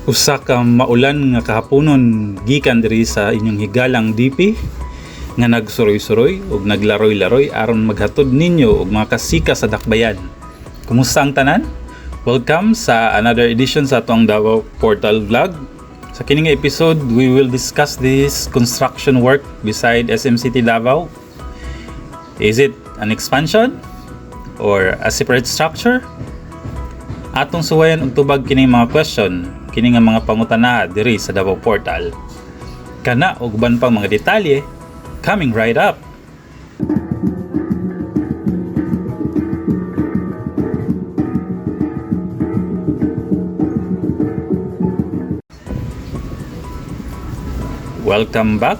Usa ka maulan nga kahaponon gikan diri sa inyong higalang DP nga nagsuroy-suroy ug naglaroy-laroy aron maghatod ninyo og mga kasika sa dakbayan. Kumusta ang tanan? Welcome sa another edition sa atong Davao Portal Vlog. Sa kining episode, we will discuss this construction work beside SM City Davao. Is it an expansion or a separate structure? Atong suwayan og tubag kining mga question, kining nga mga pangutana diri sa Davao Portal. Kana ug uban pang mga detalye coming right up. Welcome back.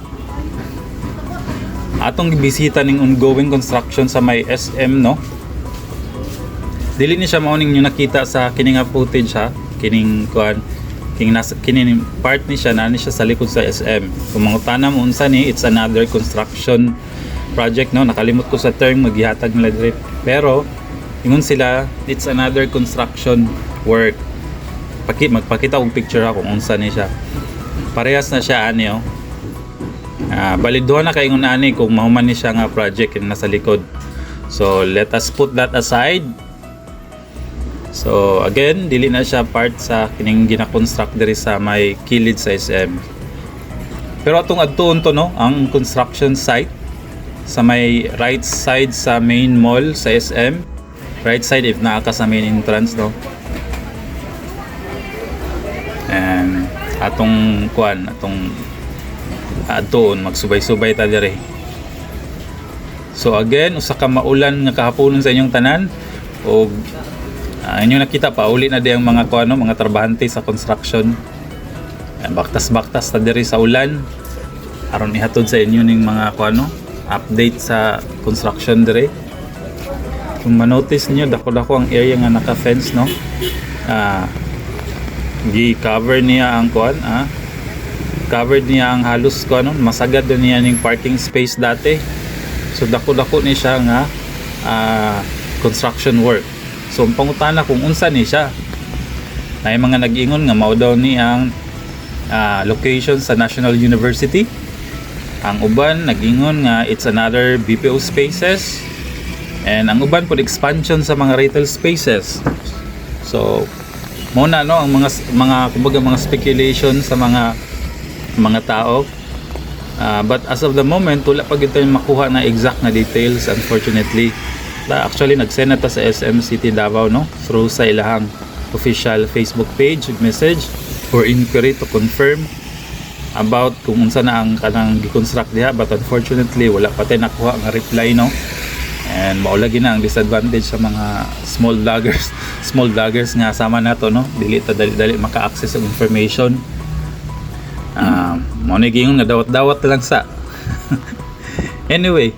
Atong gibisita ning ongoing construction sa may SM, no? Dili ni siya mao ning nakita sa kining nga footage, ha. Kining part ni siya na siya sa likod sa SM. Kung mangutana mo unsa ni, it's another construction project, no? Nakalimot ko sa term maghihatag nila diri. Pero ingon sila, it's another construction work. Magpakita og picture ako kung unsa ni siya. Parehas na siya ani, oh. Baliduhan na kay ingon ani kung mahuman ni siya nga project na nasa likod. So let us put that aside. So again, dili na siya part sa kining gina-construct diri sa may kilid sa SM. Pero atong adtuon to, no, ang construction site sa may right side sa main mall sa SM. Right side if naa ka sa main entrance, no. And atong adtuon magsubay-subay ta diri. So again, usa ka maulan nga kahaponon sa inyong tanan og inyong nakita pa uli na di ang mga mga trabahante sa construction. Baktas-baktas ta diri sa ulan aron ihatod sa inyo ning mga update sa construction diri. Kung ma-notice niyo, dako-dako ang area nga naka-fence, no. Gi-cover niya ang covered niya ang halos masagad din niya ning parking space dati. So dako-dako ni siya nga construction work. So ang pangutana kung unsa ni siya, may mga nag-ingon nga mao daw ni ang location sa National University. Ang uban nag-ingon nga it's another BPO spaces, and ang uban pod expansion sa mga retail spaces. So muna, no, ang mga speculation sa mga tao, but as of the moment wala pa gyud tayo makuha na exact na details, unfortunately. Actually nagsend na ta sa SM City Davao, no, through sa ilahang official Facebook page message for inquiry to confirm about kung unsa na ang kanang gi-construct diha, but unfortunately wala pa tayo nakuha nga reply, no. And maulagi na ang disadvantage sa mga small vloggers nga sama nato, no, dili ta dali maka-access sa information. Mao ni gingon nga dawat-dawat lang sa. Anyway,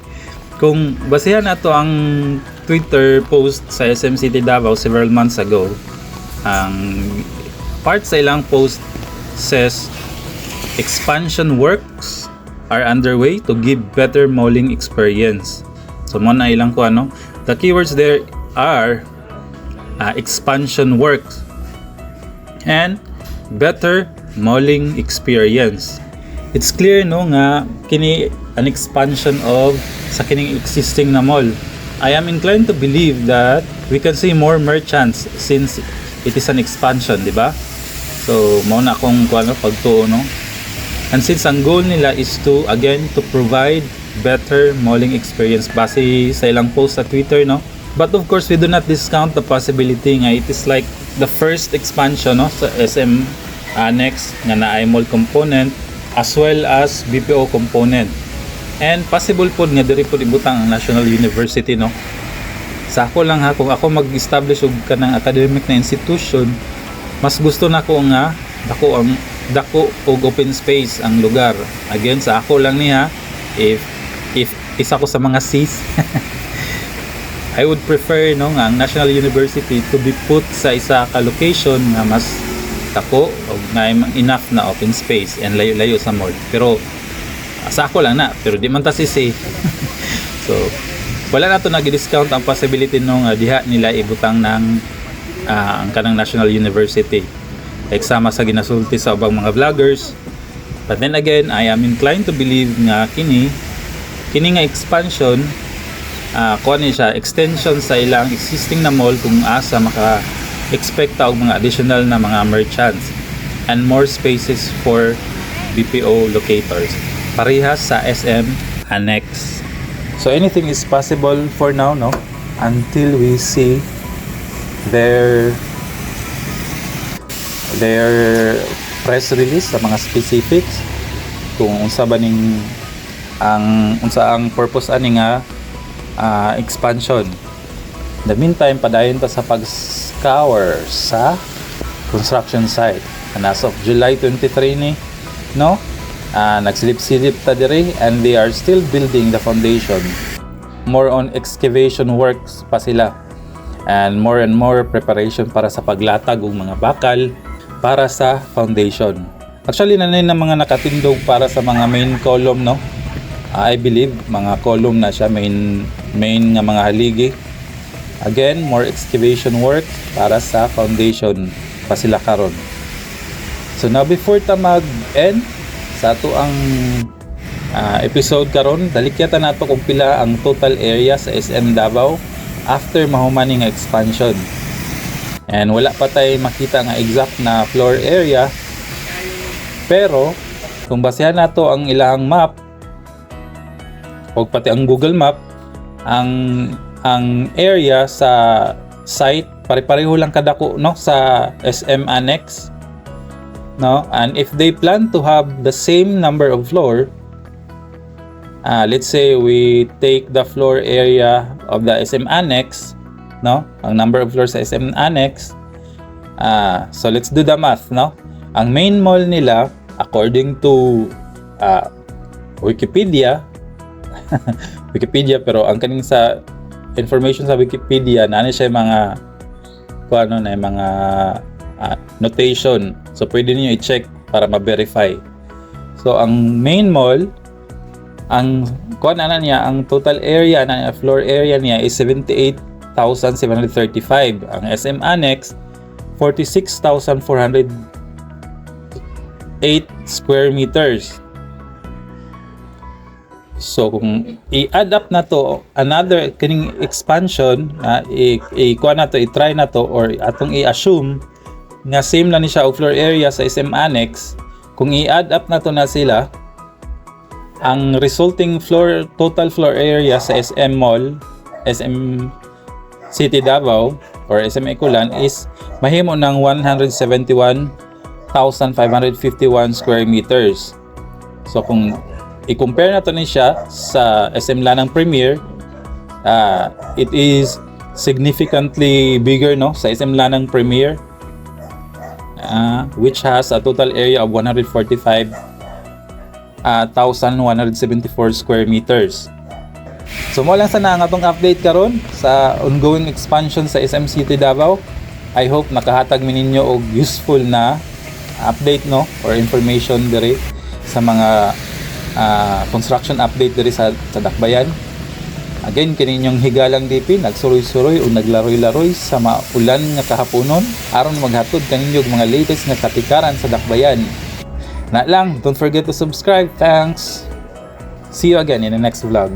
kung basehan nato ang Twitter post sa SM City Davao several months ago, ang part sa ilang post says expansion works are underway to give better malling experience. So mo na ilang the keywords there are expansion works and better malling experience. It's clear, no, nga kini an expansion of sa kining existing na mall. I am inclined to believe that we can see more merchants since it is an expansion, di ba? So mao na akong pagtuo, no. And since ang goal nila is to provide better malling experience base sa ilang post sa Twitter, no. But of course, we do not discount the possibility nga it is like the first expansion, no, sa SM Annex nga naay mall component as well as BPO component. And possible pod nga diri pod ibutang ang National University, no. Sa ako lang, ha, kung ako mag-establish og kanang academic na institution, mas gusto nako nga dako og open space ang lugar. Again, sa ako lang niya, if isa ko sa mga Cs, I would prefer, no, nga ang National University to be put sa isa ka location nga mas dako og na enough na open space and layo-layo sa mall. Pero sa ako lang na, pero di man ta safe. So wala na to nag-discount ang possibility nung diha nila ibutang ng ang kanang National University. eksama sa ginasulti sa ubang mga vloggers. But then again, I am inclined to believe nga kini nga expansion kuha ni siya extension sa ilang existing na mall kung asa maka-expect og mga additional na mga merchants and more spaces for BPO locators parehas sa SM Annex. So anything is possible for now, no, until we see their press release sa mga specifics kung unsa ba ning ang purpose ani nga expansion. In the meantime, padayon ta sa pag-scour sa construction site. And as of July 23 ni, no? Nagsilip-silip ta diri and they are still building the foundation. More on excavation works pa sila. And more preparation para sa paglatag og mga bakal para sa foundation. Actually, nanay na mga nakatindog para sa mga main column, no? I believe mga column na siya, main nga mga haligi. Again, more excavation work para sa foundation pa sila karon. So now before ta mag-end sa ato ang episode karon, dalikyatan nato kung pila ang total area sa SM Davao after mahumani nga expansion. And wala pa tay makita nga exact na floor area, pero kung basehan nato ang ilang map o pati ang Google Map, ang area sa site pare-pareho lang kadako, no, sa SM Annex, no. And if they plan to have the same number of floor, let's say we take the floor area of the SM Annex, no, ang number of floors sa SM Annex, so let's do the math, no. Ang main mall nila according to Wikipedia pero ang kaning sa information sa Wikipedia na siya mga mga notation, so pwede niyo i-check para ma-verify. So ang main mall, ang niya, ang total area na floor area niya is 78,735. Ang SM Annex 46,408 square meters. So kung i-add up na to another kining expansion, i-try na to or atong i-assume nga same lang ni siya og floor area sa SM Annex, kung i-add up na to na sila, ang resulting total floor area sa SM Mall, SM City Davao or SM Ecolan is mahimo ng 171,551 square meters. So kung i-compare nato ni siya sa SM Lanang Premier, it is significantly bigger, no, sa SM Lanang Premier, which has a total area of 145,174 square meters. So mo lang sana ang atong update karon sa ongoing expansion sa SM City Davao. I hope nakahatag mi ninyo og useful na update, no, or information diri sa mga construction update diri sa Dakbayan. Again, kaninyong higalang DP nagsuroy-suroy o naglaroy-laroy sa maulan nga kahaponon aron maghatod kaninyo og mga latest nga katikaran sa Dakbayan. Na lang, don't forget to subscribe. Thanks. See you again in the next vlog.